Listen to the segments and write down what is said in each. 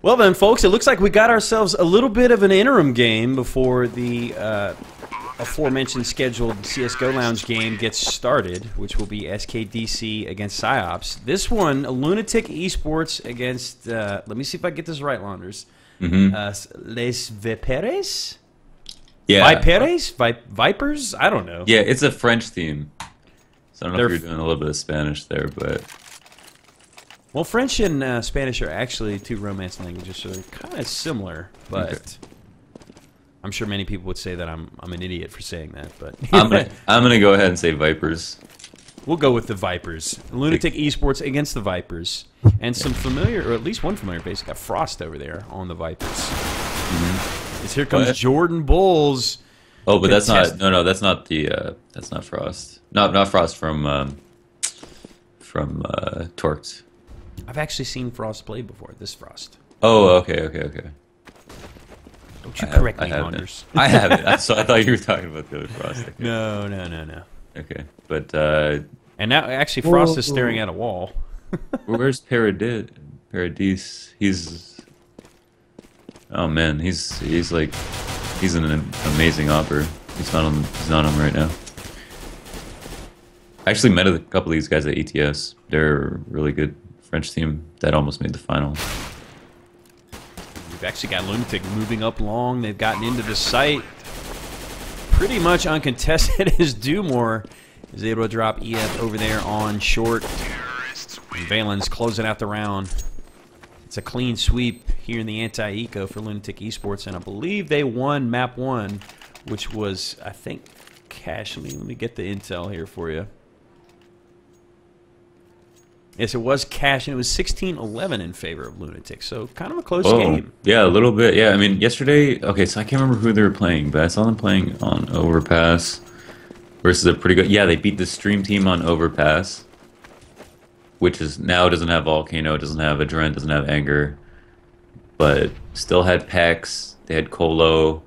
Well then, folks, it looks like we got ourselves a little bit of an interim game before the aforementioned scheduled CSGO Lounge game gets started, which will be SKDC against PsyOps. This one, LunatiK Esports against, let me see if I get this right, Launders. Les Viperes? Yeah. Viperes? Vipers? I don't know. Yeah, it's a French theme. So I don't know if you're doing a little bit of Spanish there, but... Well, French and Spanish are actually two Romance languages, so they're kind of similar, but... Okay. I'm sure many people would say that I'm an idiot for saying that, but... I'm gonna go ahead and say Vipers. We'll go with the Vipers. LunatiK Esports against the Vipers. And some familiar, or at least one familiar face. Got Frost over there on the Vipers. As here comes Jordan Bulls. Oh, but that's not... No, that's not the... that's not Frost. Not Frost from Torqued. I've actually seen Frost play before, this Frost. Oh, okay. Don't you correct me, Anders. I haven't. So I thought you were talking about the other Frost. Okay. No. Okay, but... and now, actually, Frost is staring at a wall. Where's Paradis? He's... Oh, man, he's an amazing opper. He's not on right now. I actually met a couple of these guys at ETS. They're a really good French team that almost made the final. We've actually got LunatiK moving up long. They've gotten into the site. Pretty much uncontested as Dumore is able to drop EF over there on short. Valen's closing out the round. It's a clean sweep here in the anti-eco for LunatiK Esports, and I believe they won map 1, which was, I think, Cash. Let me get the intel here for you. Yes, it was Cash, and it was 16-11 in favor of LunatiK, so kind of a close game. Yeah, a little bit. Yeah, I mean, yesterday, okay, so I can't remember who they were playing, but I saw them playing on Overpass versus a pretty good... Yeah, they beat the Stream team on Overpass, which is now doesn't have Volcano, doesn't have Adrent, doesn't have Anger, but still had Pex, they had Colo.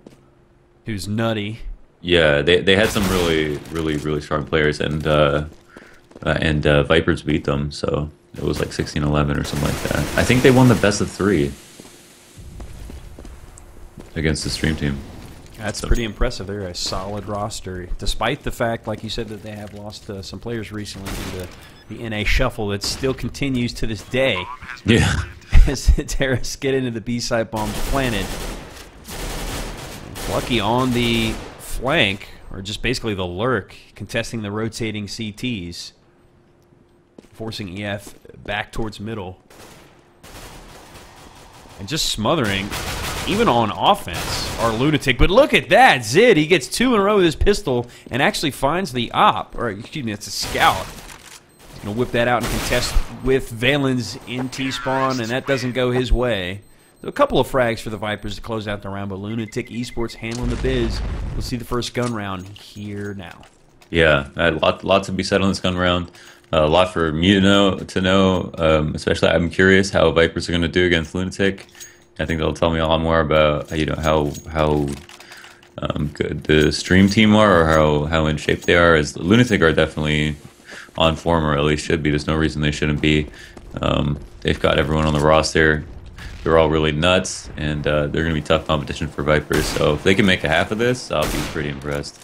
Who's nutty. Yeah, they had some really strong players, and Vipers beat them, so it was like 16-11 or something like that. I think they won the best of 3 against the Stream team. That's pretty impressive. They're a solid roster, despite the fact, like you said, that they have lost some players recently due to the NA shuffle that still continues to this day. Yeah. As the terrorists get into the B-side bombs planted. Lucky on the flank, or just basically the lurk, contesting the rotating CTs. Forcing EF back towards middle. And just smothering, even on offense, our LunatiK. But look at that, Zid, he gets 2 in a row with his pistol and actually finds the op, or excuse me, it's a scout. He's going to whip that out and contest with Valen's in T-spawn, and that doesn't go his way. So a couple of frags for the Vipers to close out the round, but LunatiK Esports handling the biz. We'll see the first gun round here now. Yeah, lots to be said on this gun round. A lot for me to know. Especially, I'm curious how Vipers are going to do against LunatiK. I think they'll tell me a lot more about how good the Stream team are, or how in shape they are. As LunatiK are definitely on form, or at least should be. There's no reason they shouldn't be. They've got everyone on the roster. They're all really nuts, and they're going to be tough competition for Vipers. So if they can make a half of this, I'll be pretty impressed.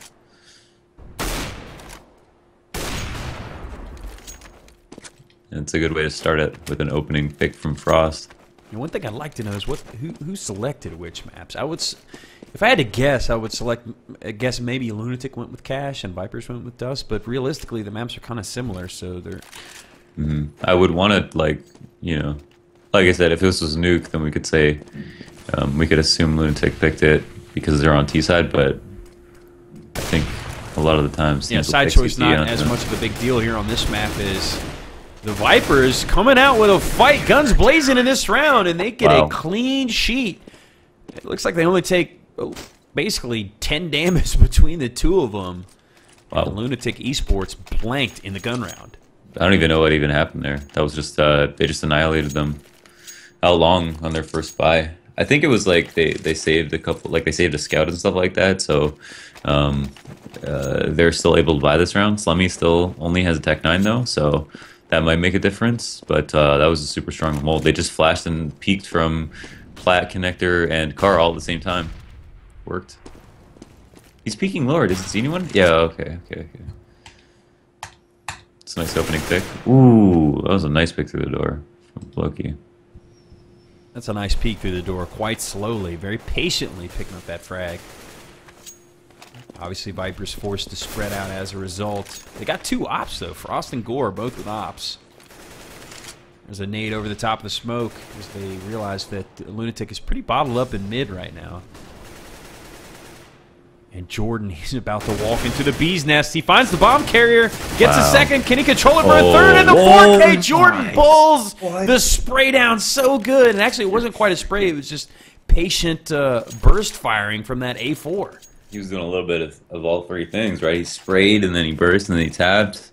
And it's a good way to start it with an opening pick from Frost. And one thing I'd like to know is who selected which maps. If I had to guess, I would guess maybe LunatiK went with Cash and Vipers went with Dust. But realistically, the maps are kind of similar, so they're. I would want to, like I said, if this was Nuke, then we could say we could assume LunatiK picked it because they're on T side. But I think a lot of the times, side choice not as much of a big deal here on this map is. The Vipers coming out with a fight, guns blazing in this round, and they get a clean sheet. It looks like they only take basically 10 damage between the two of them. Wow. And LunatiK Esports blanked in the gun round. I don't even know what even happened there. That was just they just annihilated them. How long on their first buy? I think it was like they saved a couple, like they saved a scout and stuff like that. So they're still able to buy this round. Slummy still only has a Tech 9 though, so. that might make a difference. But that was a super strong mold. They just flashed and peeked from plat, connector, and car all at the same time. Worked. He's peeking lower. Does he see anyone? Yeah, okay. It's a nice opening pick. Ooh, that was a nice pick through the door from Loki. That's a nice peek through the door, quite slowly, very patiently picking up that frag. Obviously, Viperes forced to spread out as a result. They got 2 ops, though. Frost and Gore, both with ops. There's a nade over the top of the smoke as they realize that LunatiK is pretty bottled up in mid right now. And Jordan, he's about to walk into the bee's nest. He finds the bomb carrier, gets a second. Can he control it for a third? And the 4K Jordan pulls the spray down so good. And actually, it wasn't quite a spray. It was just patient burst firing from that A4. He was doing a little bit of all 3 things, right? He sprayed, and then he burst, and then he tapped.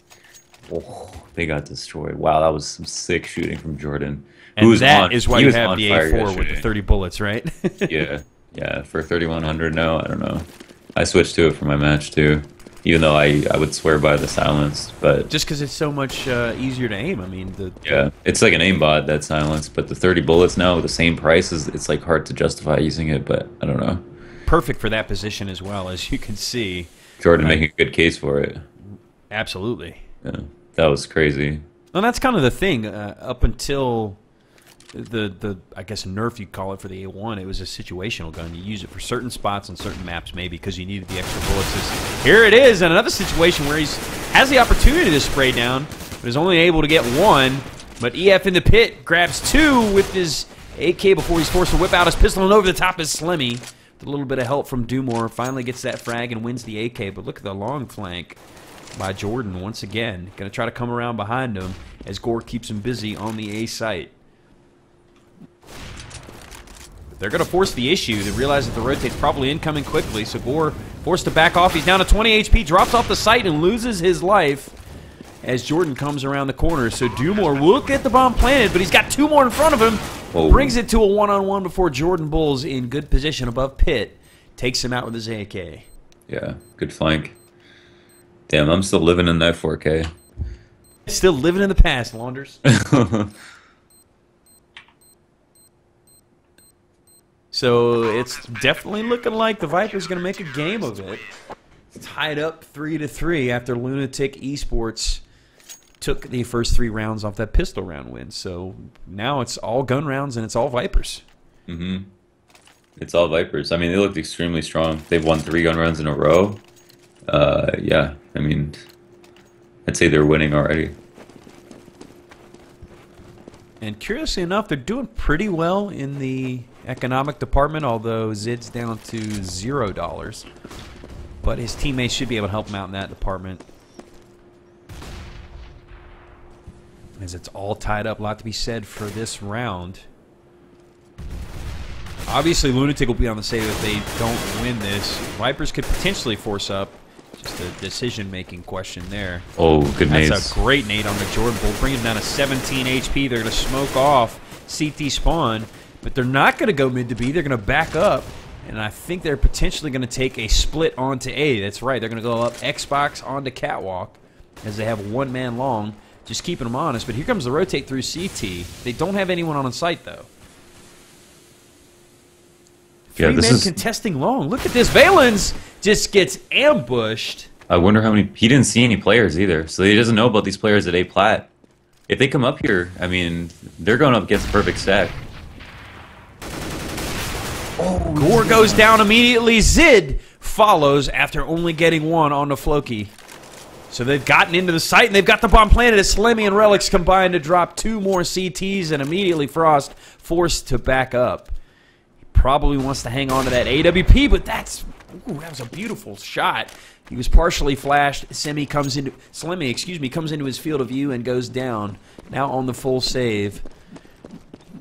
Oh, they got destroyed. Wow, that was some sick shooting from Jordan. And that is why you have the A4 with the 30 bullets, right? Yeah, for 3100, no, I don't know. I switched to it for my match too, even though I would swear by the silence. But just because it's so much easier to aim, I mean, yeah, it's like an aimbot, that silence. But the 30 bullets now with the same price it's like hard to justify using it. But I don't know. Perfect for that position as well, as you can see. Jordan making a good case for it. Absolutely. Yeah, that was crazy. Well, that's kind of the thing. Up until the I guess nerf you'd call it for the A1, it was a situational gun. You use it for certain spots on certain maps, maybe because you needed the extra bullets. Here it is in another situation where he has the opportunity to spray down, but is only able to get 1. But EF in the pit grabs 2 with his AK before he's forced to whip out his pistol, and over the top is Slemmy. With a little bit of help from Dumore, finally gets that frag and wins the AK. But look at the long flank by Jordan once again. Going to try to come around behind him as Gore keeps him busy on the A site. They're going to force the issue. They realize that the rotate's probably incoming quickly, so Gore forced to back off. He's down to 20 HP, drops off the site, and loses his life as Jordan comes around the corner. So Dumore will get the bomb planted, but he's got 2 more in front of him. Whoa. Brings it to a one-on-one before Jordan Bulls in good position above pit. Takes him out with his AK. Yeah, good flank. Damn, I'm still living in that 4K. Still living in the past, Launders. So it's definitely looking like the Viperes going to make a game of it. It's tied up 3-3 after LunatiK Esports took the first 3 rounds off that pistol round win. So now it's all gun rounds and it's all Viperes. Mm-hmm. It's all Viperes. I mean, they looked extremely strong. They've won 3 gun rounds in a row. Yeah, I mean, I'd say they're winning already. And curiously enough, they're doing pretty well in the economic department, although Zid's down to $0. But his teammates should be able to help him out in that department. As it's all tied up, a lot to be said for this round. Obviously, LunatiK will be on the save if they don't win this. Viperes could potentially force up. Just a decision-making question there. Oh, good nades. That's a great nade on the Jordan Bull. Bring him down to 17 HP. They're going to smoke off CT spawn. But they're not going to go mid to B. They're going to back up. And I think they're potentially going to take a split onto A. That's right. They're going to go up Xbox onto Catwalk as they have 1 man long. Just keeping them honest. But here comes the rotate through CT. They don't have anyone on site, though. Yeah, this is contesting long. Look at this. Valens just gets ambushed. I wonder how many... He didn't see any players either, so he doesn't know about these players at A plat. If they come up here, I mean, they're going up against a perfect stack. Oh, Gore goes down immediately. Zid follows after only getting 1 on the Floki. So they've gotten into the site, and they've got the bomb planted as Slemmy and Relics combine to drop 2 more CTs, and immediately Frost forced to back up. Probably wants to hang on to that AWP, but that was a beautiful shot. He was partially flashed. Slemmy comes into his field of view and goes down. Now on the full save.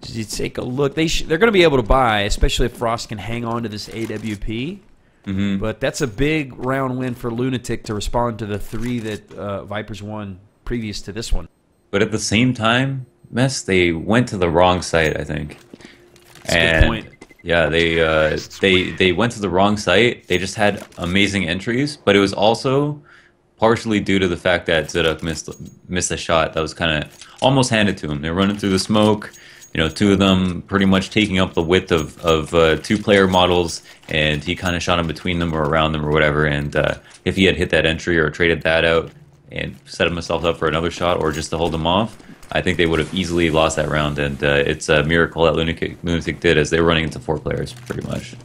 You take a look. They're going to be able to buy, especially if Frost can hang on to this AWP. Mm-hmm. But that's a big round win for LunatiK to respond to the 3 that Viperes won previous to this one. But at the same time, they went to the wrong site, I think. That's a good point. Yeah, they went to the wrong site. They just had amazing entries, but it was also partially due to the fact that Ziduk missed a shot that was kind of almost handed to him. They're running through the smoke. You know, two of them pretty much taking up the width of two-player models, and he kind of shot them between them or around them or whatever. And if he had hit that entry or traded that out and set himself up for another shot or just to hold them off, I think they would have easily lost that round. And it's a miracle that LunatiK did, as they were running into 4 players pretty much.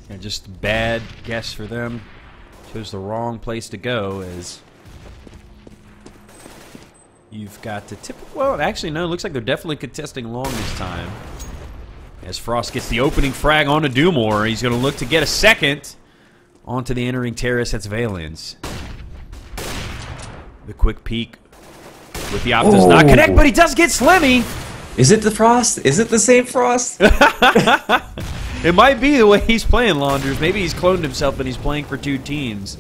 Yeah, just a bad guess for them. Chose the wrong place to go, as you've got to tip. Well, actually, no. It looks like they're definitely contesting long this time. As Frost gets the opening frag onto Dumore, he's going to look to get a second onto the entering terrace. That's Valens. The quick peek with the op does not connect, but he does get Slimmy. Is it the Frost? Is it the same Frost? It might be the way he's playing, Launders. Maybe he's cloned himself and he's playing for 2 teams.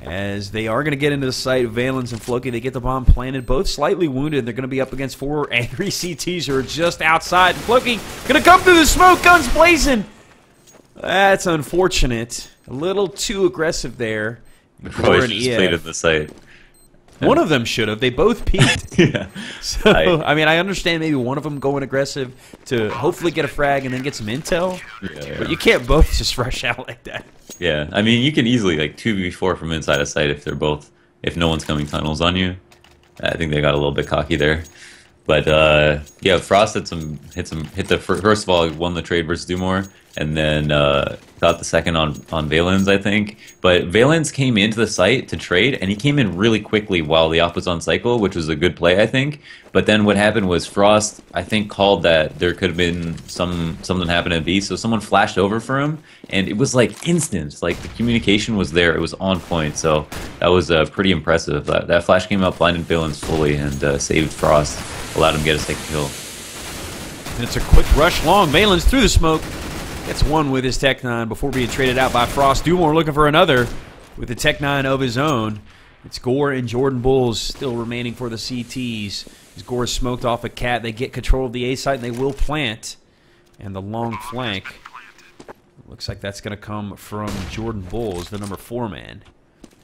As they are going to get into the site, Valens and Floki, they get the bomb planted, both slightly wounded. They're going to be up against 4 angry CTs who are just outside. Floki going to come through the smoke, guns blazing. That's unfortunate. A little too aggressive there. Probably just played at the site. One of them should have. They both peaked. Yeah. So, I mean, I understand maybe one of them going aggressive to hopefully get a frag and then get some intel. Yeah. But you can't both just rush out like that. Yeah. I mean, you can easily, like, 2v4 from inside a site if no one's coming tunnels on you. I think they got a little bit cocky there. But, yeah, Frost hit the first of all, won the trade versus Dumore, and then got the second on Valens, I think. But Valens came into the site to trade, and he came in really quickly while the op was on cycle, which was a good play, I think. But then what happened was Frost, I think, called that there could have been something happened at B, so someone flashed over for him, and it was like instant. Like, the communication was there. It was on point, so that was pretty impressive. That flash came out, blinded Valens fully, and saved Frost. Allowed him to get a second kill. And it's a quick rush long. Valens through the smoke. Gets one with his Tech-9 before being traded out by Frost. Dumore looking for another with the Tech-9 of his own. It's Gore and Jordan Bulls still remaining for the CTs. As Gore smoked off a cat, they get control of the A site and they will plant. And the long flank. Looks like that's going to come from Jordan Bulls, the number 4 man.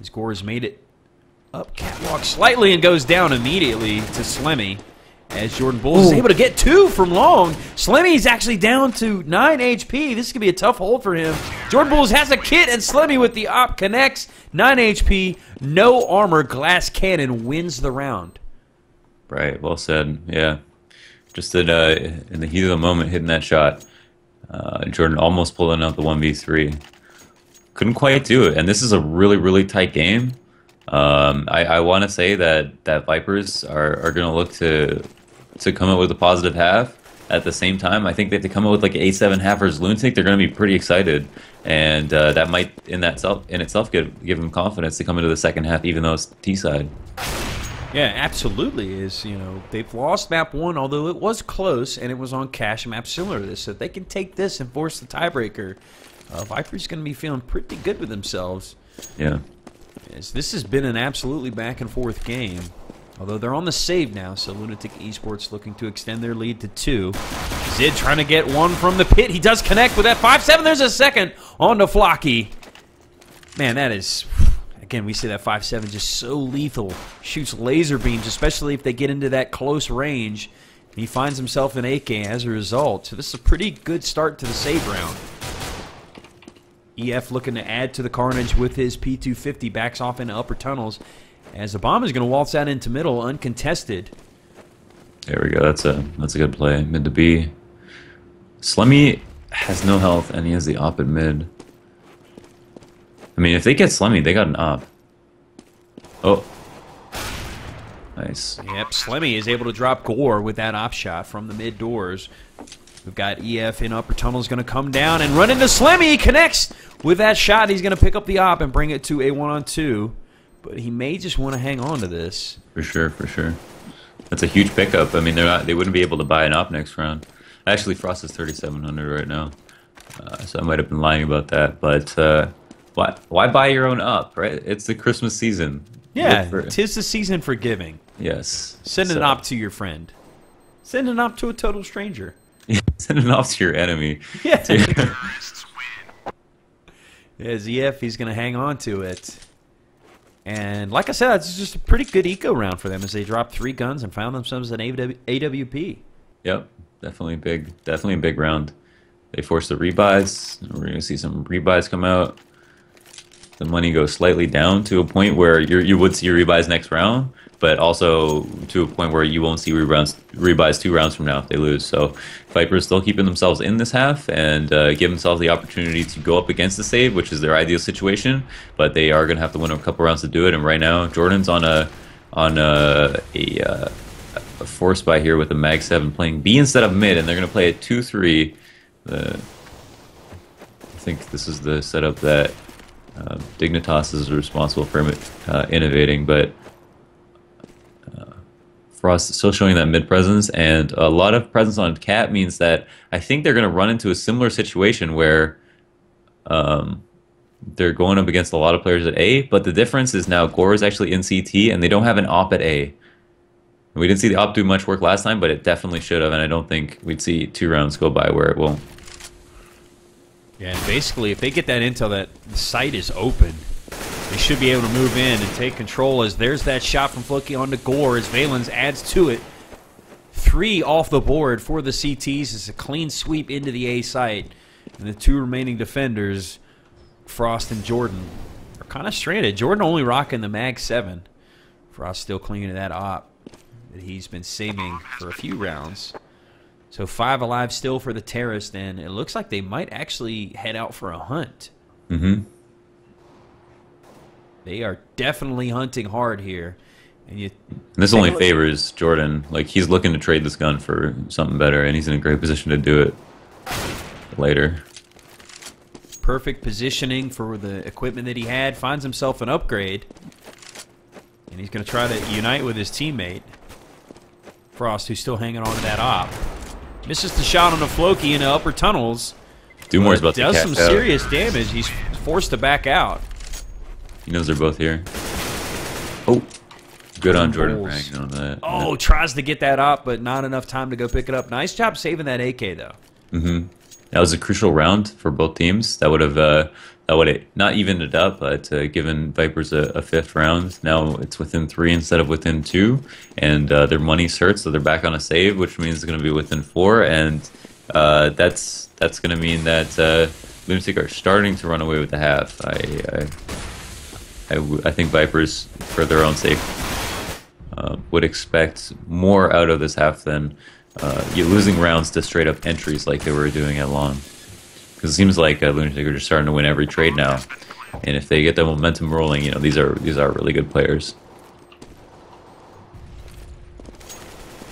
As Gore has made it up catwalk slightly and goes down immediately to Slemmy. As Jordan Bulls is able to get 2 from long. Slemmy's actually down to 9 HP. This could be a tough hold for him. Jordan Bulls has a kit, and Slemmy with the op connects. 9 HP, no armor, glass cannon wins the round. Right, well said. Yeah, just in the heat of the moment, hitting that shot. Jordan almost pulling out the 1v3. Couldn't quite do it, and this is a really, really tight game. I want to say that Vipers are going to look to come up with a positive half. At the same time, I think that if they come up with like A7 half versus LunatiK, they're going to be pretty excited, and that might in itself give them confidence to come into the second half, even though it's T side. Yeah, absolutely. Is, you know, they've lost map 1, although it was close and it was on cash map similar to this. So if they can take this and force the tiebreaker, Vipers going to be feeling pretty good with themselves. Yeah. Yes, this has been an absolutely back and forth game. Although they're on the save now, so LunatiK Esports looking to extend their lead to 2. Zid trying to get 1 from the pit. He does connect with that 5-7. There's a second on to Flocky. Man, that is, again, we say that 5-7 just so lethal. Shoots laser beams, especially if they get into that close range. He finds himself in AK as a result. So this is a pretty good start to the save round. EF looking to add to the carnage with his P250, backs off into upper tunnels as the bomb is going to waltz out into middle uncontested. There we go. That's a good play. Mid to B. Slemmy has no health and he has the op at mid. I mean, if they get Slemmy, they got an op. Oh. Nice. Yep, Slemmy is able to drop Gore with that op shot from the mid doors. We've got EF in upper tunnels going to come down and run into Slemmy. He connects with that shot. He's going to pick up the op and bring it to a 1-on-2. But he may just want to hang on to this. For sure, for sure. That's a huge pickup. I mean, they wouldn't be able to buy an op next round. Actually, Frost is 3,700 right now. So I might have been lying about that. But why buy your own op, right? It's the Christmas season. Yeah, 'tis the season for giving. Yes. Send an op to your friend. Send an op to a total stranger. Yeah, send an op to your enemy. Yeah. As EF, he's going to hang on to it. And like I said, it's just a pretty good eco round for them as they dropped 3 guns and found themselves an AWP. Yep, definitely a big round. They forced the rebuys. We're going to see some rebuys come out. The money goes slightly down to a point where you would see rebuys next round, but also to a point where you won't see rebuys 2 rounds from now if they lose. So Viperes still keeping themselves in this half and give themselves the opportunity to go up against the save, which is their ideal situation. But they are going to have to win a couple rounds to do it. And right now, Jordan's on a force buy here with a Mag 7 playing B instead of mid, and they're going to play a 2-3. I think this is the setup that Dignitas is responsible for innovating, but Frost is still showing that mid presence, and a lot of presence on Cat means that I think they're going to run into a similar situation where they're going up against a lot of players at A, but the difference is now Gore is actually in CT, and they don't have an op at A. We didn't see the op do much work last time, but it definitely should have, and I don't think we'd see 2 rounds go by where it won't. Yeah, and basically, if they get that intel that the site is open, they should be able to move in and take control as there's that shot from Floki onto Gore as Valens adds to it. 3 off the board for the CTs. It's a clean sweep into the A site. And the 2 remaining defenders, Frost and Jordan, are kind of stranded. Jordan only rocking the Mag 7. Frost still clinging to that op that he's been saving for a few rounds. So 5 alive still for the terrorist, and it looks like they might actually head out for a hunt. Mm-hmm. They are definitely hunting hard here. And this only favors Jordan. Like, he's looking to trade this gun for something better, and he's in a great position to do it later. Perfect positioning for the equipment that he had. Finds himself an upgrade. And he's going to try to unite with his teammate, Frost, who's still hanging on to that op. Misses the shot on the Floki in the upper tunnels. Dumour's about to does catch some out. serious damage. He's forced to back out. He knows they're both here. Oh, good on Jordan Bulls. Frank on that. Oh, tries to get that up, but not enough time to go pick it up. Nice job saving that AK, though. Mm-hmm. That was a crucial round for both teams. That would have not evened it up, but given Viperes a 5th round. Now it's within 3 instead of within 2, and their money's hurt, so they're back on a save, which means it's going to be within 4, and that's going to mean that LunatiK are starting to run away with the half. I think Viperes, for their own sake, would expect more out of this half than you losing rounds to straight up entries like they were doing at long. Because it seems like LunatiK are just starting to win every trade now, and if they get the momentum rolling, you know, these are really good players.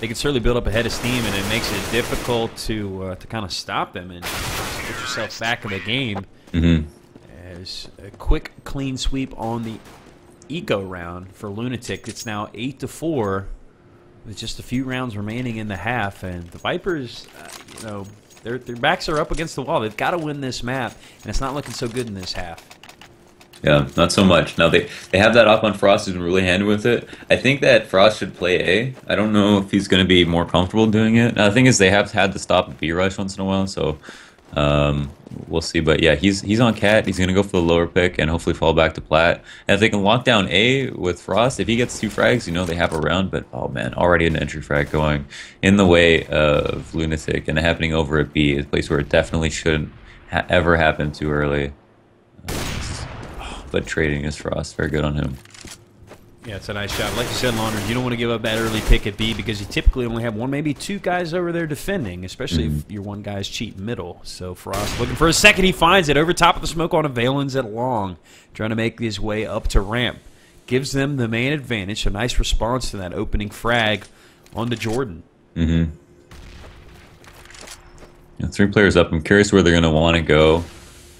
They can certainly build up a head of steam, and it makes it difficult to kind of stop them and get yourself back in the game. Mm-hmm. As a quick, clean sweep on the eco round for LunatiK. It's now 8-4 with just a few rounds remaining in the half, and the Viperes, you know, their backs are up against the wall. They've got to win this map, and it's not looking so good in this half. Yeah, not so much. Now they have that up on Frost, who's been really handy with it. I think that Frost should play A. I don't know if he's going to be more comfortable doing it. Now, the thing is, they have had to stop a B rush once in a while, so we'll see. But yeah, he's on Cat. He's going to go for the lower pick and hopefully fall back to Plat. And if they can lock down A with Frost, if he gets 2 frags, you know they have a round. But oh man, already an entry frag going in the way of LunatiK, and happening over at B is a place where it definitely shouldn't ever happen too early. But trading is Frost. Very good on him. Yeah, it's a nice shot. Like you said, Launders, you don't want to give up that early pick at B because you typically only have 1, maybe 2 guys over there defending, especially if your one guy's cheating middle. So Frost looking for a second. He finds it over top of the smoke on a Valens at long, trying to make his way up to ramp. Gives them the main advantage. A nice response to that opening frag onto Jordan. Mm-hmm. Yeah, 3 players up. I'm curious where they're going to want to go.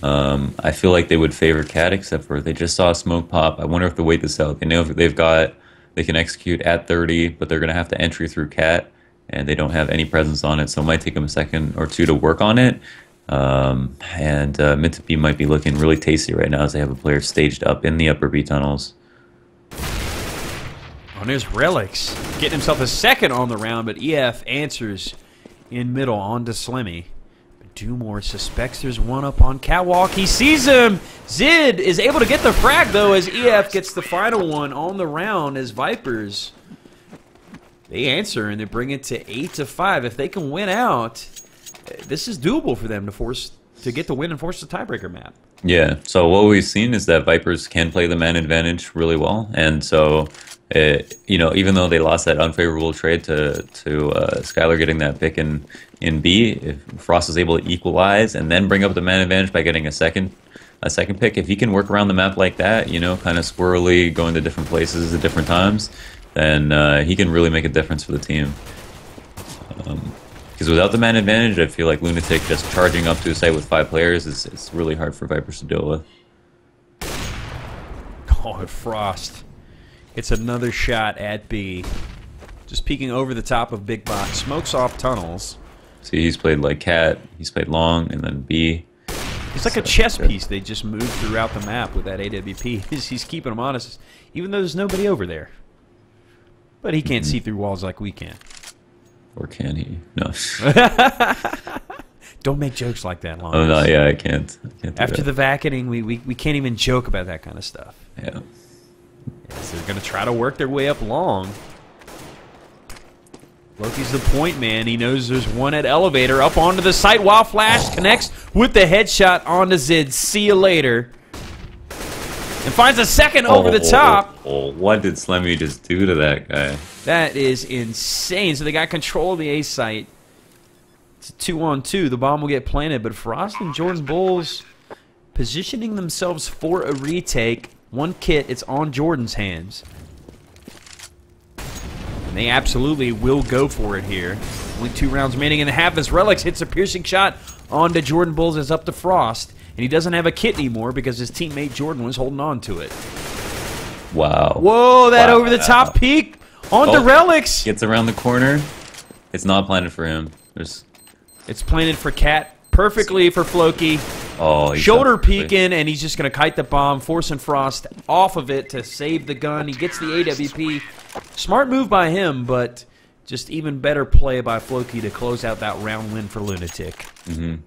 I feel like they would favor Cat, except for they just saw a smoke pop. I wonder if they wait this out. They know if they can execute at 30, but they're going to have to entry through Cat, and they don't have any presence on it, so it might take them a second or 2 to work on it. And mid to B might be looking really tasty right now as they have a player staged up in the upper B tunnels. Oh, and there's Relics getting himself a second on the round, but EF answers in middle onto Slimmy. Dumore suspects there's one up on Catwalk. He sees him. Zid is able to get the frag, though, as EF gets the final one on the round as Vipers. They answer, and they bring it to 8-5. If they can win out, this is doable for them to get the win and force the tiebreaker map. Yeah, so what we've seen is that Vipers can play the man advantage really well, and so you know, even though they lost that unfavorable trade to Skylar getting that pick in B, if Frost is able to equalize and then bring up the man advantage by getting a second pick, if he can work around the map like that, you know, kind of squirrely, going to different places at different times, then he can really make a difference for the team. Because without the man advantage, I feel like LunatiK just charging up to a site with 5 players is really hard for Vipers to deal with. Oh, Frost. It's another shot at B. Just peeking over the top of Big Box. Smokes off tunnels. See, he's played like Cat, he's played long, and then B. It's like a chess piece. They just move throughout the map with that AWP. He's keeping them honest, even though there's nobody over there. But he can't see through walls like we can. Or can he? No. Don't make jokes like that, Long. Oh, no, yeah, I can't After the vacating, we can't even joke about that kind of stuff. Yeah. So they're going to try to work their way up long. Loki's the point man. He knows there's one at elevator. Up onto the site while Flash connects with the headshot onto Zid. See you later. And finds a second over the top. What did Slemmy just do to that guy? That is insane. So they got control of the A site. It's a 2-on-2. The bomb will get planted, but Frost and Jordan Bulls positioning themselves for a retake. One kit, it's on Jordan's hands. And they absolutely will go for it here. Only 2 rounds remaining in the half as Relics hits a piercing shot onto Jordan Bulls as up to Frost. And he doesn't have a kit anymore because his teammate Jordan was holding on to it. Wow. Whoa, that over-the-top peek onto Relics. Gets around the corner. It's not planted for him. It's planted for Cat. Perfectly for Floki. Oh, shoulder peeking, and he's just going to kite the bomb, forcing Frost off of it to save the gun. He gets the AWP. Smart move by him, but just even better play by Floki to close out that round win for LunatiK.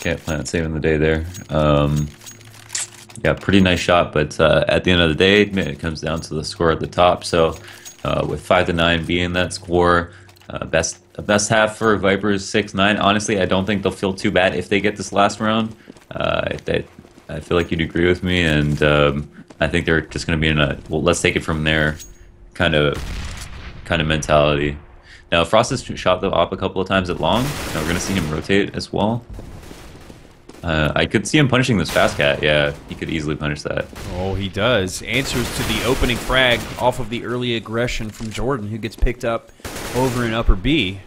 Can't Planet saving the day there. Yeah, pretty nice shot, but at the end of the day, it comes down to the score at the top. So with 5-9 being that score, best half for Vipers 6-9. Honestly, I don't think they'll feel too bad if they get this last round. I feel like you'd agree with me, and I think they're just going to be in a well, let's take it from there kind of mentality. Now, Frost has shot the op a couple of times at long. Now we're going to see him rotate as well. I could see him punishing this fast cat. Yeah, he could easily punish that. Oh, he does. Answers to the opening frag off of the early aggression from Jordan, who gets picked up over in upper B.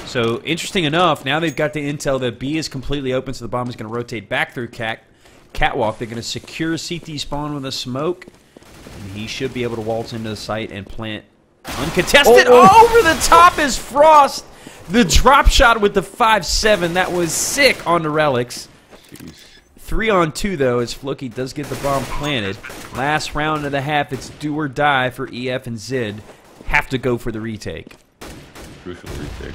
So, interesting enough, now they've got the intel that B is completely open, so the bomb is going to rotate back through Catwalk. They're going to secure CT spawn with a smoke, and he should be able to waltz into the site and plant uncontested. Over the top is Frost. The drop shot with the 5-7, that was sick on the Relics. 3-on-2 though, as Floki does get the bomb planted. Last round of the half, it's do or die for EF and Zid. Have to go for the retake. Crucial retake.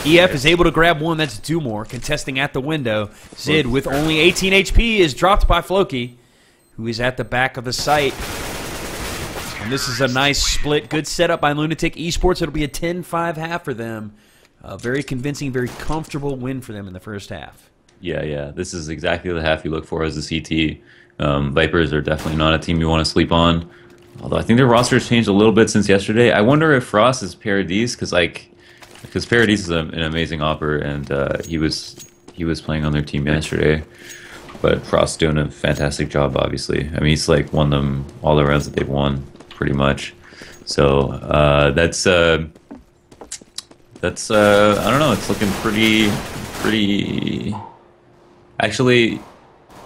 EF is able to grab one, that's Dumore, contesting at the window. Zid, with only 18 HP, is dropped by Floki, who is at the back of the site. And this is a nice split. Good setup by LunatiK Esports. It'll be a 10-5 half for them. Very convincing, very comfortable win for them in the first half. Yeah. This is exactly the half you look for as a CT. Vipers are definitely not a team you want to sleep on. Although I think their roster has changed a little bit since yesterday. I wonder if Frost is Paradis, because Paradis is an amazing opper, and he was playing on their team yesterday. But Frost's doing a fantastic job, obviously. I mean, he's like won them all the rounds that they've won, pretty much. So that's I don't know. It's looking pretty. Actually,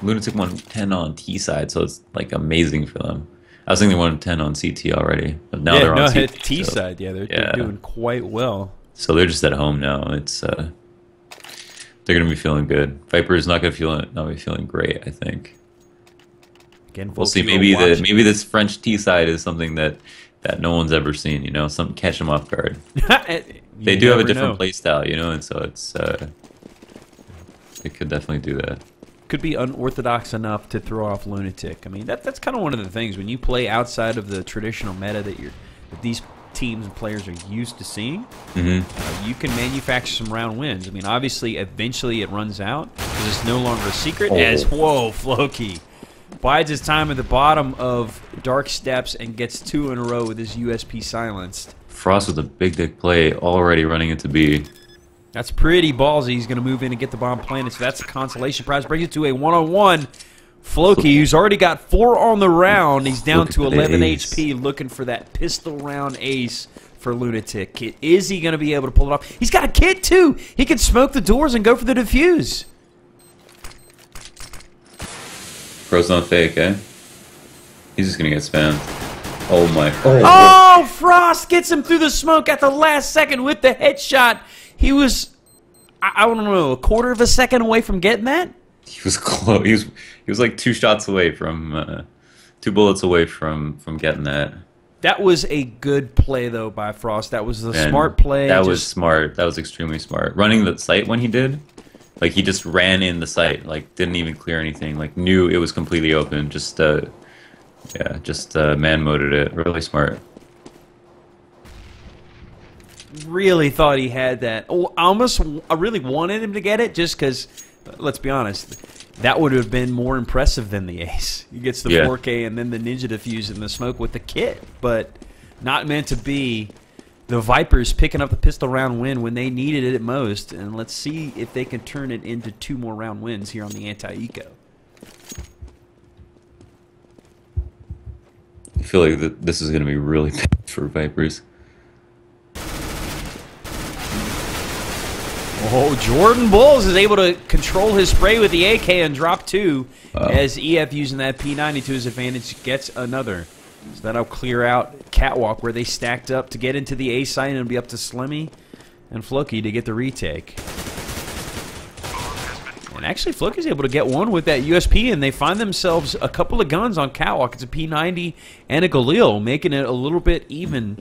LunatiK won 10 on T side, so it's like amazing for them. I was thinking they won 10 on CT already, but now they're on T side. Yeah, they're doing quite well. So they're just at home now. It's they're gonna be feeling good. Viper is not gonna be feeling great, I think. Again, we'll see. Maybe this French T side is something that no one's ever seen. You know, something catch them off guard. they do have a never different know. play style, you know, and so it's it could definitely do that. Could be unorthodox enough to throw off LunatiK. I mean, that's kind of one of the things when you play outside of the traditional meta that these teams and players are used to seeing. You can manufacture some round wins. I mean, obviously, eventually it runs out because it's no longer a secret. As whoa, Floki bides his time at the bottom of Dark Steps and gets 2 in a row with his USP silenced. Frost with a big dick play already running into B. That's pretty ballsy. He's going to move in and get the bomb planted, so that's a consolation prize. Brings it to a one-on-one. Floki, who's already got 4 on the round. He's down to 11 HP, looking for that pistol round ace for LunatiK. Is he going to be able to pull it off? He's got a kit, too. He can smoke the doors and go for the defuse. Pro's not fake, eh? He's just going to get spammed. Oh, my. Oh, Frost gets him through the smoke at the last second with the headshot. He was, I don't know, a quarter of a second away from getting that? He was close. He was like 2 shots away from, 2 bullets away from getting that. That was a good play, though, by Frost. That was the smart play. That was smart. That was extremely smart. Running the site when he did, like he just ran in the site, like didn't even clear anything, like knew it was completely open. Just man-moded it. Really smart. Really thought he had that. Oh, I really wanted him to get it just because, let's be honest, that would have been more impressive than the ace. He gets the 4K and then the ninja defuse in the smoke with the kit, but not meant to be. The Vipers picking up the pistol round win when they needed it most, and let's see if they can turn it into 2 more round wins here on the anti-eco. I feel like this is going to be really bad for Vipers. Oh, Jordan Bulls is able to control his spray with the AK and drop 2 as EF using that P90 to his advantage gets another. So that'll clear out Catwalk where they stacked up to get into the A site, and it'll be up to Slimmy and Floki to get the retake. And actually, Floki's able to get one with that USP, and they find themselves a couple of guns on Catwalk. It's a P90 and a Galil, making it a little bit even,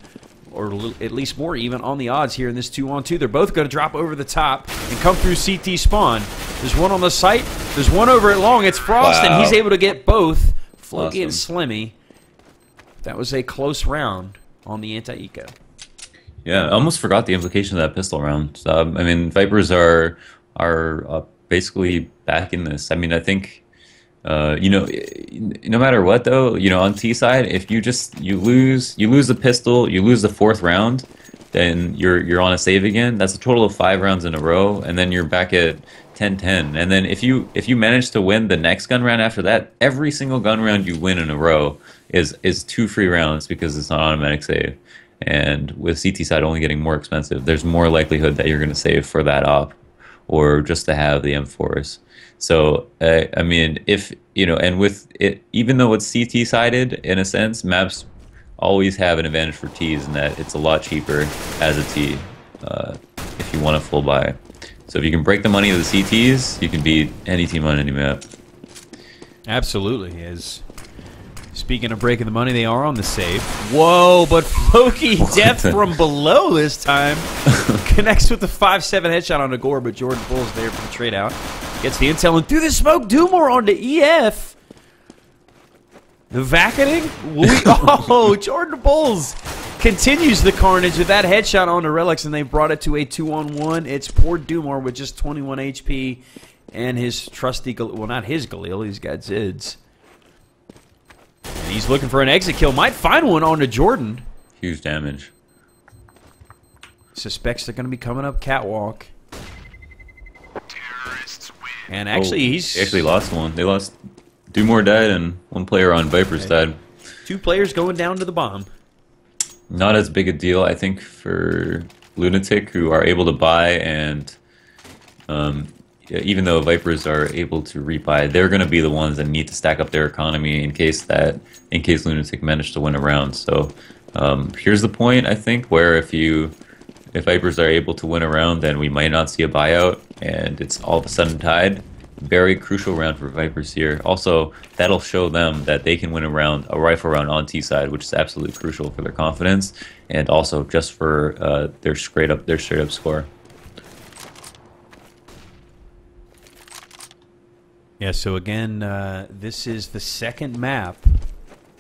or at least more even on the odds here in this 2-on-2. They're both going to drop over the top and come through CT spawn. There's one on the site. There's one over at long. It's Frost, and he's able to get both Floki and Slimmy. That was a close round on the anti-eco. Yeah, I almost forgot the implication of that pistol round. I mean, Vipers are basically back in this. I mean, I think, you know, no matter what though, you know, on T side, if you lose the pistol, you lose the 4th round, then you're on a save again. That's a total of 5 rounds in a row, and then you're back at 10-10. And then if you manage to win the next gun round after that, every single gun round you win in a row is 2 free rounds because it's not automatic save. And with CT side only getting more expensive, there's more likelihood that you're going to save for that op, or just to have the M4s. So I mean, if you know, and with it, even though it's CT sided in a sense, maps always have an advantage for Ts in that it's a lot cheaper as a T if you want a full buy. So if you can break the money of the CTs, you can beat any team on any map. Absolutely. As speaking of breaking the money, they are on the save. Whoa, but Floki, death from below this time, connects with the 5-7 headshot on Agor, but Jordan Bulls there for the trade out. Gets the intel and through the smoke, Dumor onto EF. The vacating? Oh, Jordan Bulls continues the carnage with that headshot onto Relics, and they brought it to a 2-on-1. It's poor Dumor with just 21 HP and his trusty, well, not his Galil, he's got Zids. And he's looking for an exit kill. Might find one onto Jordan. Huge damage. Suspects they're going to be coming up Catwalk. And actually, They actually lost one. They lost Dumor died and 1 player on Vipers died. 2 players going down to the bomb. Not as big a deal, I think, for LunatiK, who are able to buy, and even though Vipers are able to rebuy, they're going to be the ones that need to stack up their economy in case LunatiK managed to win a round. So here's the point, I think, where if Vipers are able to win a round, then we might not see a buyout, and it's all of a sudden tied. Very crucial round for Vipers here. Also, that'll show them that they can win a rifle round on T side, which is absolutely crucial for their confidence, and also just for their straight up score. Yeah. So again, this is the second map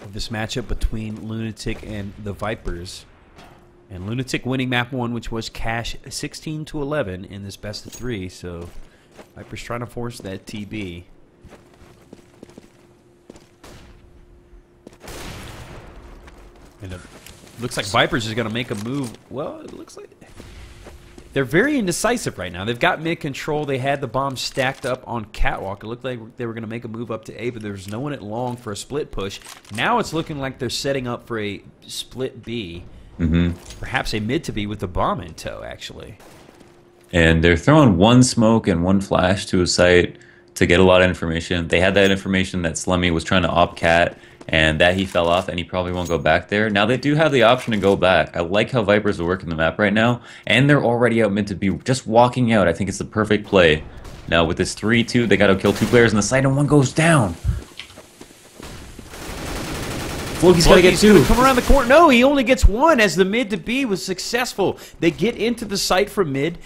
of this matchup between LunatiK and the Vipers. And LunatiK winning map 1, which was cash 16-11 in this best of 3. So Vipers trying to force that TB. And it looks like Vipers is going to make a move. Well, it looks like they're very indecisive right now. They've got mid control. They had the bomb stacked up on Catwalk. It looked like they were going to make a move up to A, but there was no one at long for a split push. Now it's looking like they're setting up for a split B. Perhaps a mid to be with the bomb in tow, actually. And they're throwing one smoke and one flash to a site to get a lot of information. They had that information that Slemmy was trying to op cat, and that he fell off, and he probably won't go back there. Now they do have the option to go back. I like how Vipers are working the map right now, and they're already out mid to be just walking out. I think it's the perfect play. Now with this 3-2, they got to kill 2 players in the site, and one goes down. Floki's got to get 2. Come around the corner. No, he only gets 1 as the mid to B was successful. They get into the site from mid,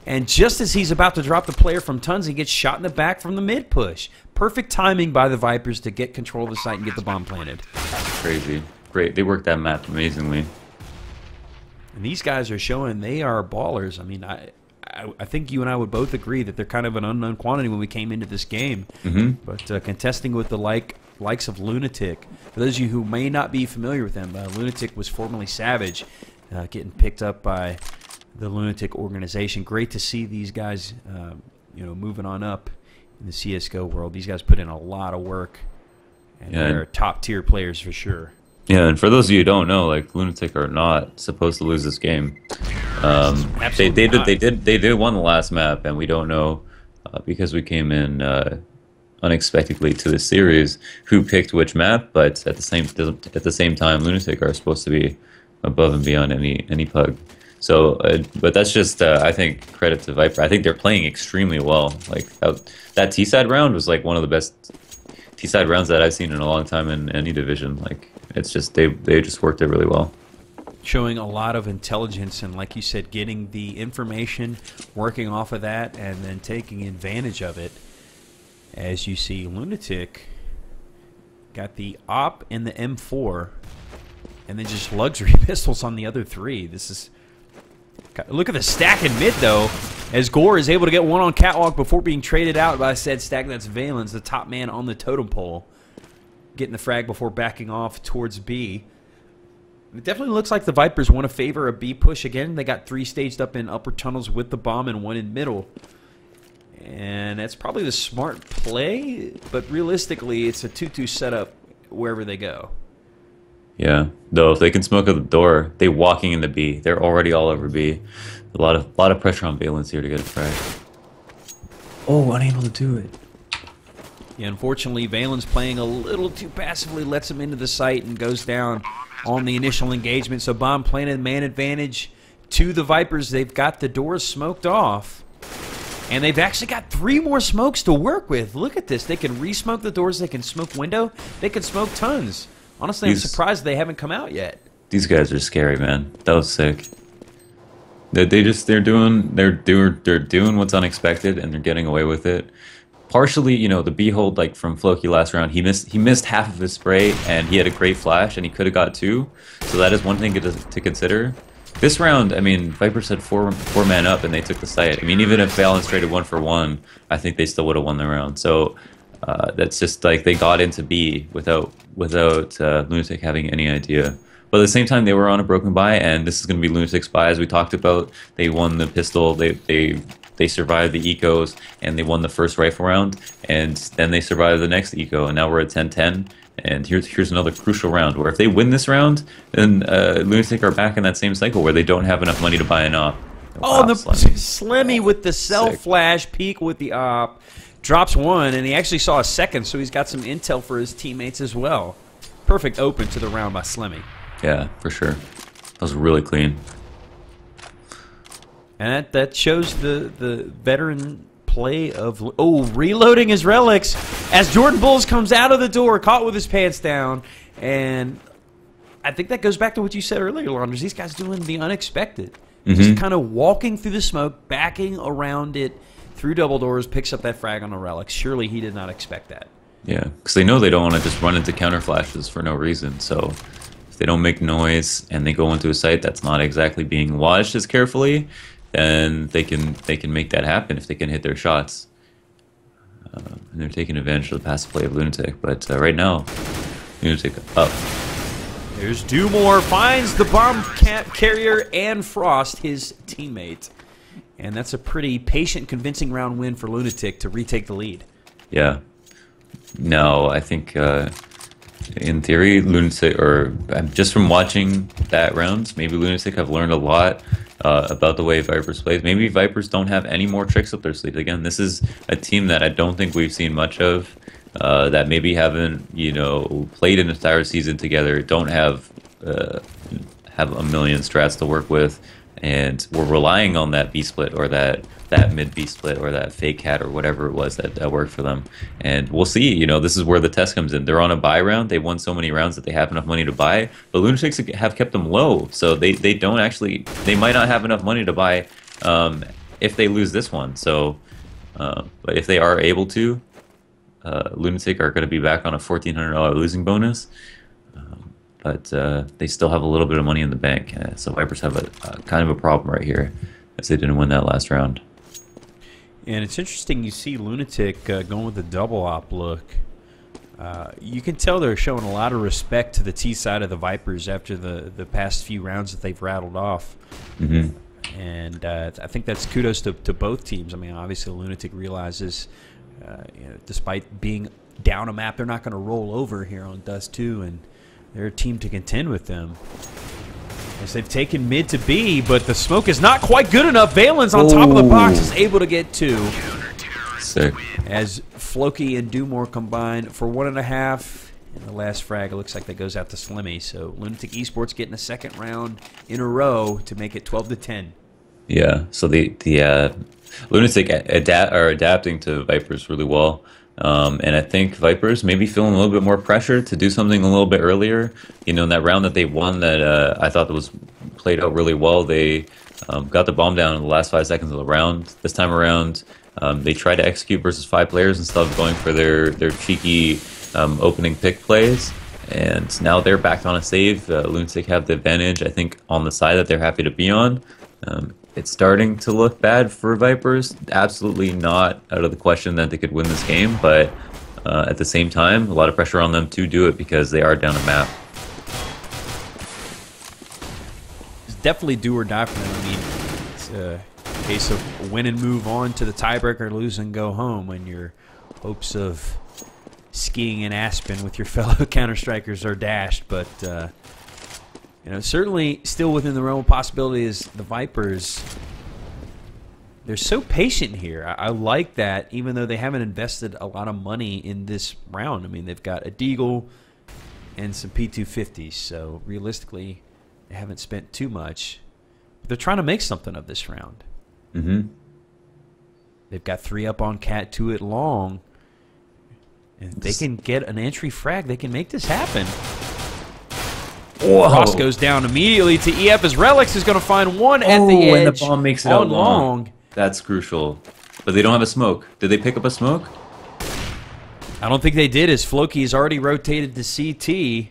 and just as he's about to drop the player from Tons, he gets shot in the back from the mid push. Perfect timing by the Vipers to get control of the site and get the bomb planted. Crazy. Great. They worked that map amazingly. And these guys are showing they are ballers. I mean, I think you and I would both agree that they're kind of an unknown quantity when we came into this game. But contesting with the likes of LunatiK. For those of you who may not be familiar with them, LunatiK was formerly Savage, getting picked up by the LunatiK organization. Great to see these guys, moving on up in the CS:GO world. These guys put in a lot of work, and they're top tier players for sure. Yeah, and for those of you who don't know, like LunatiK are not supposed to lose this game. They did won the last map, and we don't know because we came in unexpectedly to the series who picked which map. But at the same time, LunatiK are supposed to be above and beyond any pug. So, but that's just I think credit to Viper. I think they're playing extremely well. Like that T side round was like one of the best T side rounds that I've seen in a long time in any division. Like it's just they just worked it really well. Showing a lot of intelligence and, like you said, getting the information, working off of that, and then taking advantage of it. As you see, LunatiK got the op and the M4, and then just luxury pistols on the other 3. This is... Look at the stack in mid, though, as Gore is able to get 1 on Catwalk before being traded out by said stack. That's Valens, the top man on the totem pole, getting the frag before backing off towards B. It definitely looks like the Vipers want to favor a B push again. They got 3 staged up in upper tunnels with the bomb and 1 in middle. And that's probably the smart play, but realistically, it's a 2-2 setup wherever they go. Yeah, though if they can smoke out the door, they walking into B. They're already all over B. A lot of pressure on Valens here to get a frag. Oh, unable to do it. Yeah, unfortunately, Valens playing a little too passively, lets him into the site and goes down on the initial engagement. So bomb planted, man advantage to the Vipers. They've got the doors smoked off. And they've actually got 3 more smokes to work with. Look at this. They can re-smoke the doors. They can smoke window. They can smoke tons. Honestly, I'm surprised they haven't come out yet. These guys are scary, man. That was sick. They're doing what's unexpected, and they're getting away with it. Partially, you know, the B hold like from Floki last round, he missed half of his spray, and he had a great flash, and he could have got 2. So that is one thing to consider. This round, I mean, Vipers had four man up, and they took the site. I mean, even if Valens traded 1 for 1, I think they still would have won the round. So that's just like they got into B without LunatiK having any idea. But at the same time, they were on a broken buy, and this is going to be LunatiK's buy, as we talked about. They won the pistol, they survived the ecos, and they won the first rifle round, and then they survived the next eco, and now we're at 10-10. And here's another crucial round, where if they win this round, then LunatiK are back in that same cycle where they don't have enough money to buy an op. Oh, the Slemmy with the self-flash, peek with the op, drops 1, and he actually saw a second, so he's got some intel for his teammates as well. Perfect open to the round by Slemmy. Yeah, for sure. That was really clean. And that shows the veteran play of... Oh, reloading his relics as Jordan Bulls comes out of the door, caught with his pants down. And I think that goes back to what you said earlier, Launders. These guys doing the unexpected. Just kind of walking through the smoke, backing around it through double doors, picks up that frag on a relic. Surely he did not expect that. Yeah, because they know they don't want to just run into counter flashes for no reason. So if they don't make noise and they go into a site that's not exactly being watched as carefully, then they can make that happen if they can hit their shots. And they're taking advantage of the passive play of LunatiK. But right now, LunatiK up. There's Dumore, finds the bomb carrier and Frost, his teammate. And that's a pretty patient, convincing round win for LunatiK to retake the lead. Yeah. No, I think in theory, LunatiK, or just from watching that round, maybe LunatiK have learned a lot about the way Vipers plays. Maybe Vipers don't have any more tricks up their sleeve. Again, this is a team that I don't think we've seen much of. That maybe haven't, played an entire season together, don't have a million strats to work with, and we're relying on that B split or that mid B split or that fake cat or whatever it was that worked for them. And we'll see. This is where the test comes in. They're on a buy round. They won so many rounds that they have enough money to buy, but LunatiK have kept them low, so they don't actually. They might not have enough money to buy if they lose this one. So, but if they are able to. LunatiK are going to be back on a $1,400 losing bonus, but they still have a little bit of money in the bank. So Vipers have a kind of a problem right here, as they didn't win that last round. And it's interesting you see LunatiK going with the double op look. You can tell they're showing a lot of respect to the T side of the Vipers after the past few rounds that they've rattled off. And I think that's kudos to both teams. I mean, obviously LunatiK realizes. Despite being down a map, they're not going to roll over here on Dust 2, and they're a team to contend with them. As they've taken mid to B, but the smoke is not quite good enough. Valen's on top of the box is able to get 2. Sick. As Floki and Dumore combine for 1.5. And the last frag, it looks like that goes out to Slimmy. So LunatiK Esports getting a second round in a row to make it 12-10. Yeah, so the LunatiK are adapting to Vipers really well. And I think Vipers maybe feeling a little bit more pressure to do something a little bit earlier. In that round that they won that I thought that was played out really well, they got the bomb down in the last 5 seconds of the round. This time around, they tried to execute versus 5 players instead of going for their cheeky opening pick plays. And now they're back on a save. LunatiK have the advantage, I think, on the side that they're happy to be on. It's starting to look bad for Vipers. Absolutely not out of the question that they could win this game, but at the same time, a lot of pressure on them to do it because they are down a map. It's definitely do or die for them. I mean, it's a case of win and move on to the tiebreaker, lose and go home when your hopes of skiing in Aspen with your fellow Counter-Strikers are dashed, but... certainly still within the realm of possibility is the Vipers. They're so patient here. I like that, even though they haven't invested a lot of money in this round. I mean, they've got a Deagle and some P250s, so realistically, they haven't spent too much. But they're trying to make something of this round. They've got 3 up on Cat, 2 at Long. And if they can get an entry frag, they can make this happen. Frost goes down immediately to EF as Relics is going to find one at the edge. And the bomb makes it out long. That's crucial. But they don't have a smoke. Did they pick up a smoke? I don't think they did, as Floki has already rotated to CT.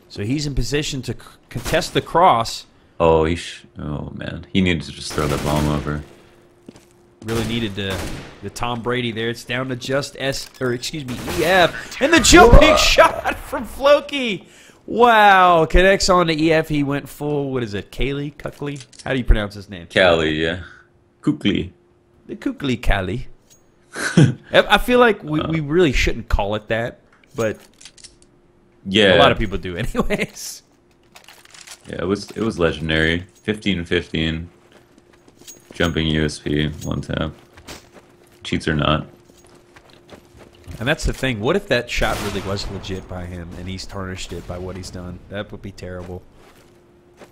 So he's in position to contest the cross. Oh, oh man. He needed to just throw the bomb over. Really needed the Tom Brady there. It's down to just EF. And the jumping shot from Floki. Wow, connects on to EF. He went full, what is it, Kukley? How do you pronounce his name? Kali, yeah. Kukley. The Kukley Kali. I feel like we really shouldn't call it that, but yeah, a lot of people do anyways. Yeah, it was legendary. 15-15. Jumping USP, 1 tap. Cheats or not. And that's the thing. What if that shot really was legit by him and he's tarnished it by what he's done? That would be terrible.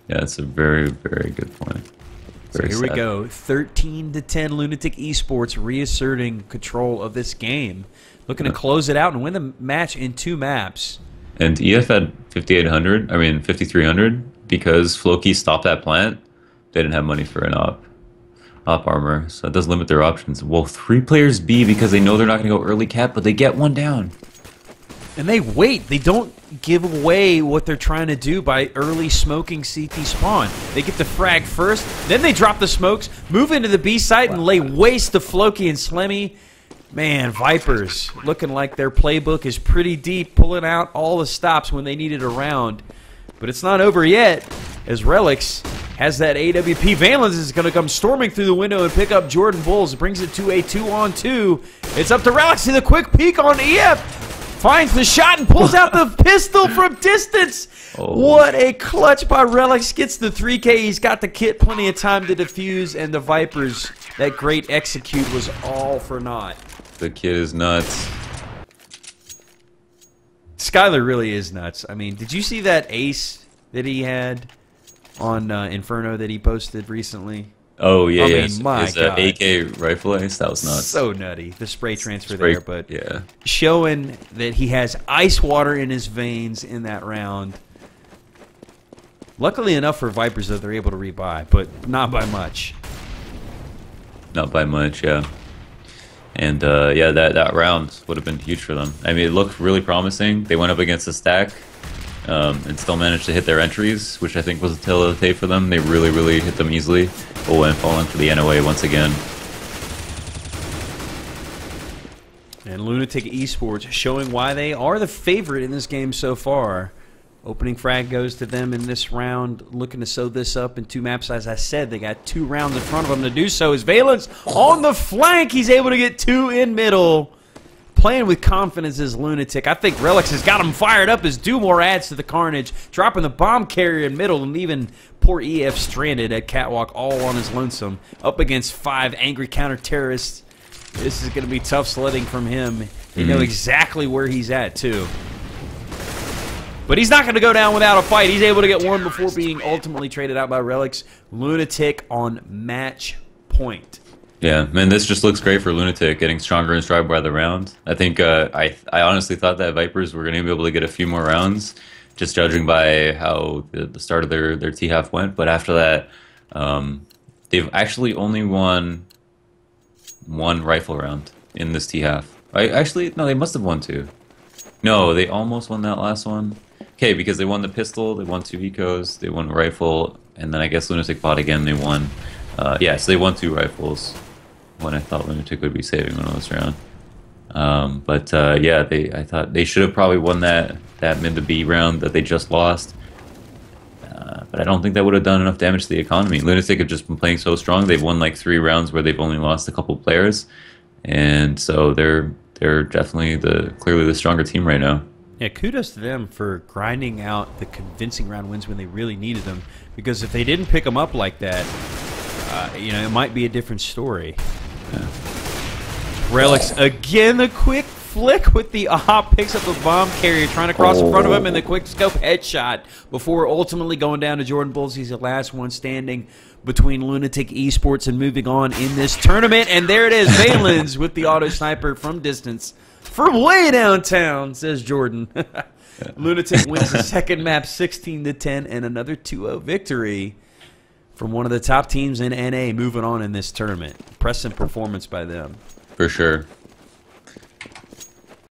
Yeah, that's a very, very good point. So here we go. 13-10 LunatiK Esports reasserting control of this game. Looking to close it out and win the match in 2 maps. And EF had 5,300 because Floki stopped that plant. They didn't have money for an op armor, so that does limit their options. Well, 3 players B because they know they're not going to go early cap, but they get 1 down. And they wait. They don't give away what they're trying to do by early smoking CT spawn. They get the frag first, then they drop the smokes, move into the B site, and lay waste to Floki and Slemmy. Man, Vipers looking like their playbook is pretty deep, pulling out all the stops when they need it around. But it's not over yet, as Relics has that AWP. Valens is going to come storming through the window and pick up Jordan Bulls. Brings it to a 2-on-2. It's up to Relics. See the quick peek on EF. Finds the shot and pulls out the pistol from distance. Oh. What a clutch by Relics. Gets the 3K. He's got the kit. Plenty of time to defuse. And the Vipers, that great execute was all for naught. The kid is nuts. Skylar really is nuts. I mean, did you see that ace that he had on Inferno that he posted recently? Oh, yeah, I mean, my God. AK rifle ace, that was nuts. So nutty. The spray transfer there, but yeah, showing that he has ice water in his veins in that round. Luckily enough for Vipers, though, they're able to rebuy, but not by much. Not by much, yeah. And, yeah, that round would have been huge for them. I mean, it looked really promising. They went up against a stack and still managed to hit their entries, which I think was a tale of the tape for them. They really, really hit them easily. Oh, and falling for the NOA once again. And LunatiK Esports showing why they are the favorite in this game so far. Opening frag goes to them in this round, looking to sew this up in 2 maps. As I said, they got 2 rounds in front of them to do so. As Valens on the flank, he's able to get 2 in middle. Playing with confidence is LunatiK. I think Relics has got him fired up as Dumore adds to the carnage, dropping the bomb carrier in middle and leaving poor EF stranded at Catwalk all on his lonesome. Up against 5 angry counter-terrorists. This is going to be tough sledding from him. They know exactly where he's at, too. But he's not going to go down without a fight. He's able to get 1 before being ultimately traded out by Relics. LunatiK on match point. Yeah, man, this just looks great for LunatiK, getting stronger and stronger by the round. I think I honestly thought that Vipers were going to be able to get a few more rounds, just judging by how the start of their T-half went. But after that, they've actually only won 1 rifle round in this T-half. Actually, no, they must have won 2. No, they almost won that last one. Okay, because they won the pistol, they won 2 ecos, they won a rifle, and then I guess LunatiK bought again, they won. Yeah, so they won 2 rifles when I thought LunatiK would be saving one of those round. Yeah, I thought they should have probably won that mid to B round that they just lost. But I don't think that would have done enough damage to the economy. LunatiK have just been playing so strong. They've won like 3 rounds where they've only lost a couple players, and so they're definitely clearly the stronger team right now. Yeah, kudos to them for grinding out the convincing round wins when they really needed them. Because if they didn't pick them up like that, you know, it might be a different story. Yeah. Relics again, the quick flick with the op, picks up the bomb carrier, trying to cross in front of him, and the quick scope headshot before ultimately going down to Jordan Bulls. He's the last one standing between LunatiK Esports and moving on in this tournament. And there it is, Valens with the auto sniper from distance. From way downtown, says Jordan. LunatiK wins the second map 16-10 and another 2-0 victory from one of the top teams in NA moving on in this tournament. Impressive performance by them. For sure.